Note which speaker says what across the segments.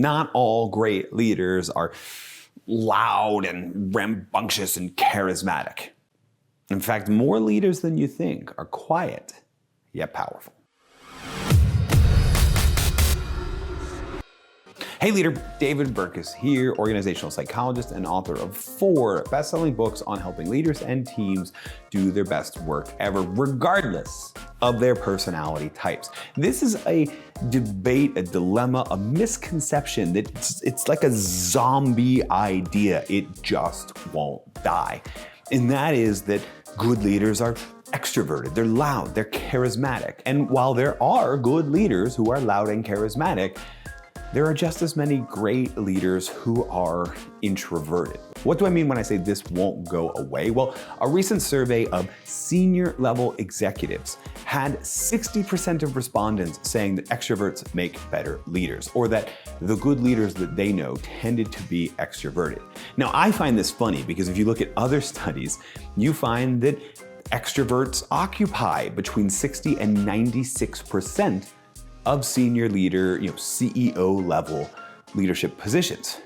Speaker 1: Not all great leaders are loud and rambunctious and charismatic. In fact, more leaders than you think are quiet, yet powerful. Hey leader, David Burkus here, organizational psychologist and author of 4 best-selling books on helping leaders and teams do their best work ever, regardless of their personality types. This is a debate, a dilemma, a misconception that it's like a zombie idea. It just won't die. And that is that good leaders are extroverted, they're loud, they're charismatic. And while there are good leaders who are loud and charismatic, there are just as many great leaders who are introverted. What do I mean when I say this won't go away? Well, a recent survey of senior level executives had 60% of respondents saying that extroverts make better leaders, or that the good leaders that they know tended to be extroverted. Now, I find this funny because if you look at other studies, you find that extroverts occupy between 60 and 96% of senior leader, CEO level leadership positions.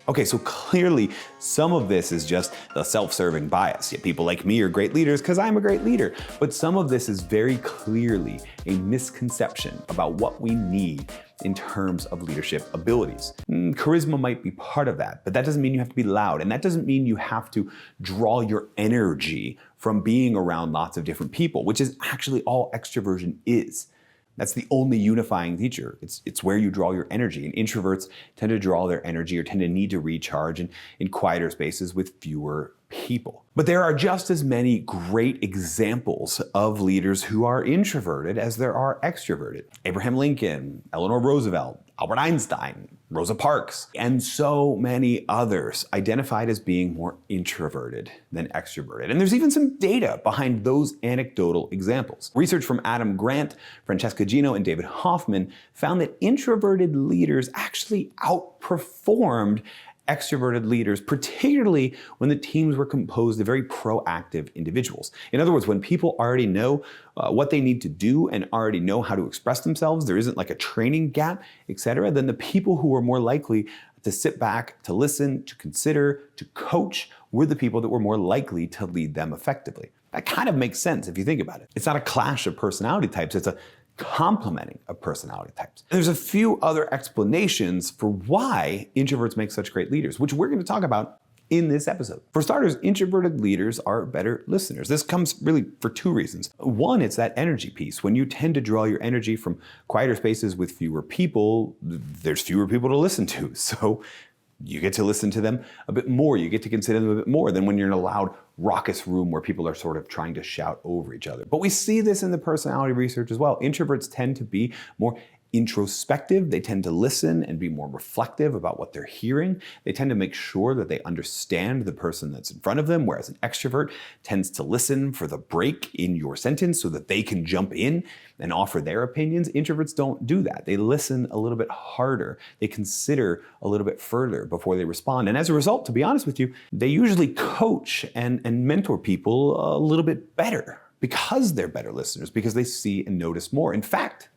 Speaker 1: Okay, so clearly some of this is just a self-serving bias. People like me are great leaders because I'm a great leader. But some of this is very clearly a misconception about what we need in terms of leadership abilities. Charisma might be part of that, but that doesn't mean you have to be loud. And that doesn't mean you have to draw your energy from being around lots of different people, which is actually all extroversion is. That's the only unifying feature. It's where you draw your energy. And introverts tend to draw their energy or tend to need to recharge in quieter spaces with fewer people. But there are just as many great examples of leaders who are introverted as there are extroverted. Abraham Lincoln, Eleanor Roosevelt, Albert Einstein, Rosa Parks, and so many others identified as being more introverted than extroverted. And there's even some data behind those anecdotal examples. Research from Adam Grant, Francesca Gino, and David Hoffman found that introverted leaders actually outperformed extroverted leaders, particularly when the teams were composed of very proactive individuals. In other words, when people already know what they need to do and already know how to express themselves, there isn't like a training gap, etc., then the people who are more likely to sit back, to listen, to consider, to coach, were the people that were more likely to lead them effectively. That kind of makes sense if you think about it. It's not a clash of personality types, it's a complementing of personality types. There's a few other explanations for why introverts make such great leaders, which we're going to talk about in this episode. For starters, introverted leaders are better listeners. This comes really for 2 reasons. One, it's that energy piece. When you tend to draw your energy from quieter spaces with fewer people, there's fewer people to listen to. So you get to listen to them a bit more. You get to consider them a bit more than when you're in a loud, raucous room where people are sort of trying to shout over each other. But we see this in the personality research as well. Introverts tend to be more introspective. They tend to listen and be more reflective about what they're hearing. They tend to make sure that they understand the person that's in front of them, whereas an extrovert tends to listen for the break in your sentence so that they can jump in and offer their opinions. Introverts don't do that. They listen a little bit harder. They consider a little bit further before they respond. And as a result, to be honest with you, they usually coach and mentor people a little bit better because they're better listeners, because they see and notice more. In fact,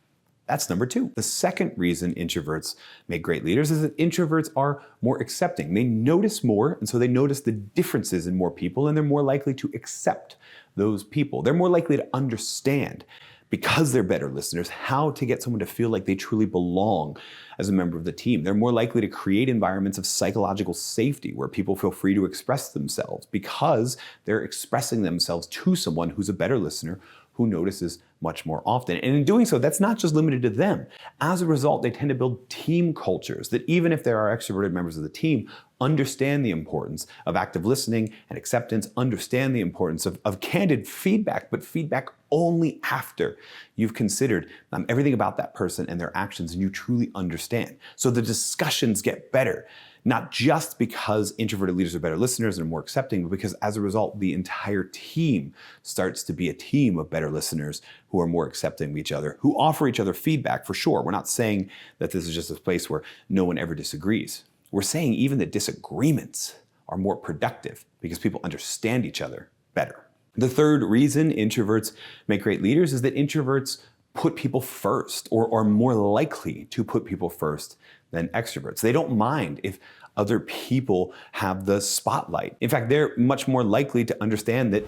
Speaker 1: that's number 2. The second reason introverts make great leaders is that introverts are more accepting. They notice more, and so they notice the differences in more people, and they're more likely to accept those people. They're more likely to understand, because they're better listeners, how to get someone to feel like they truly belong as a member of the team. They're more likely to create environments of psychological safety where people feel free to express themselves because they're expressing themselves to someone who's a better listener, who notices much more often. And in doing so, that's not just limited to them. As a result, they tend to build team cultures that, even if there are extroverted members of the team, understand the importance of active listening and acceptance, understand the importance of candid feedback, but feedback only after you've considered everything about that person and their actions and you truly understand. So the discussions get better. Not just because introverted leaders are better listeners and are more accepting, but because as a result, the entire team starts to be a team of better listeners who are more accepting of each other, who offer each other feedback for sure. We're not saying that this is just a place where no one ever disagrees. We're saying even that disagreements are more productive because people understand each other better. The third reason introverts make great leaders is that introverts put people first, or are more likely to put people first than extroverts. They don't mind if other people have the spotlight. In fact, they're much more likely to understand that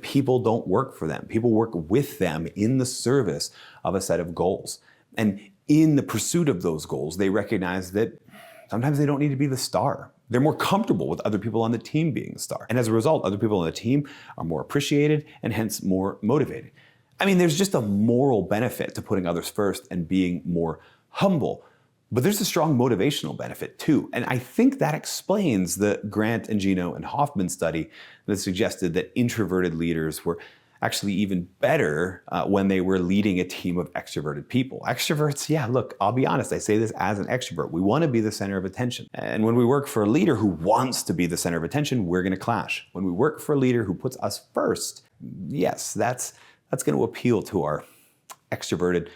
Speaker 1: people don't work for them. People work with them in the service of a set of goals. And in the pursuit of those goals, they recognize that sometimes they don't need to be the star. They're more comfortable with other people on the team being the star. And as a result, other people on the team are more appreciated and hence more motivated. I mean, there's just a moral benefit to putting others first and being more humble. But there's a strong motivational benefit too. And I think that explains the Grant and Gino and Hoffman study that suggested that introverted leaders were actually even better when they were leading a team of extroverted people. Extroverts, yeah, look, I'll be honest, I say this as an extrovert. We want to be the center of attention. And when we work for a leader who wants to be the center of attention, we're going to clash. When we work for a leader who puts us first, yes, that's going to appeal to our extroverted,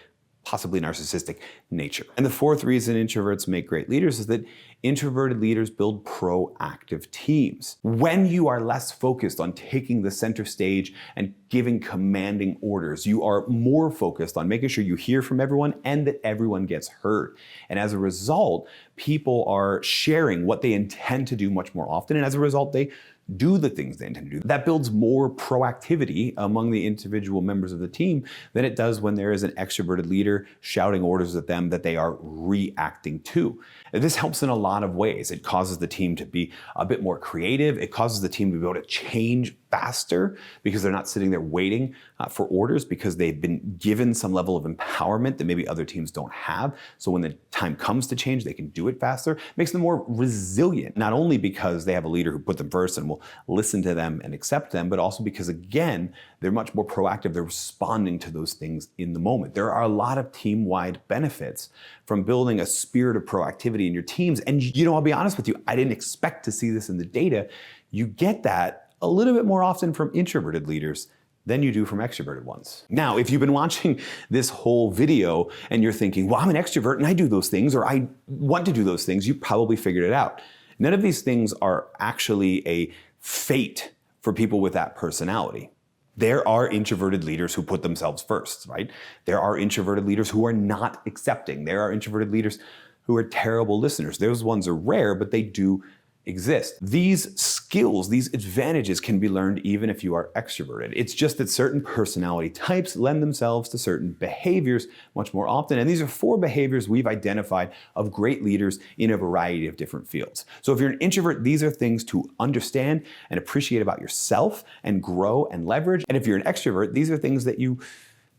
Speaker 1: possibly narcissistic nature. And the fourth reason introverts make great leaders is that introverted leaders build proactive teams. When you are less focused on taking the center stage and giving commanding orders, you are more focused on making sure you hear from everyone and that everyone gets heard. And as a result, people are sharing what they intend to do much more often. And as a result, they do the things they intend to do. That builds more proactivity among the individual members of the team than it does when there is an extroverted leader shouting orders at them that they are reacting to. This helps in a lot of ways. It causes the team to be a bit more creative. It causes the team to be able to change faster because they're not sitting there waiting for orders because they've been given some level of empowerment that maybe other teams don't have. So when the time comes to change, they can do it faster. It makes them more resilient, not only because they have a leader who put them first and will listen to them and accept them, but also because, again, they're much more proactive. They're responding to those things in the moment. There are a lot of team-wide benefits from building a spirit of proactivity in your teams. And I'll be honest with you, I didn't expect to see this in the data. You get that a little bit more often from introverted leaders than you do from extroverted ones. Now, if you've been watching this whole video and you're thinking, well, I'm an extrovert and I do those things, or I want to do those things, you probably figured it out. None of these things are actually a fate for people with that personality. There are introverted leaders who put themselves first, right? There are introverted leaders who are not accepting. There are introverted leaders who are terrible listeners. Those ones are rare, but they do exist. These skills, these advantages can be learned even if you are extroverted. It's just that certain personality types lend themselves to certain behaviors much more often. And these are 4 behaviors we've identified of great leaders in a variety of different fields. So if you're an introvert, these are things to understand and appreciate about yourself and grow and leverage. And if you're an extrovert, these are things that you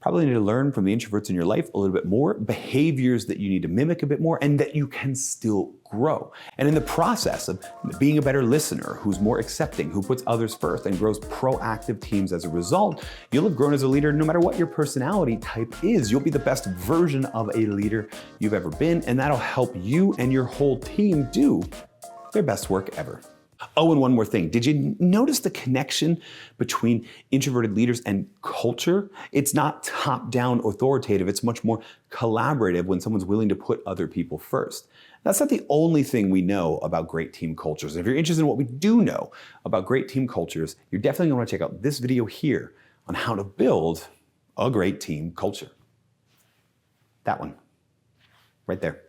Speaker 1: probably need to learn from the introverts in your life a little bit more, behaviors that you need to mimic a bit more, and that you can still grow. And in the process of being a better listener, who's more accepting, who puts others first, and grows proactive teams as a result, you'll have grown as a leader no matter what your personality type is. You'll be the best version of a leader you've ever been, and that'll help you and your whole team do their best work ever. Oh, and one more thing. Did you notice the connection between introverted leaders and culture? It's not top-down authoritative. It's much more collaborative when someone's willing to put other people first. That's not the only thing we know about great team cultures. And if you're interested in what we do know about great team cultures, you're definitely going to want to check out this video here on how to build a great team culture. That one, right there.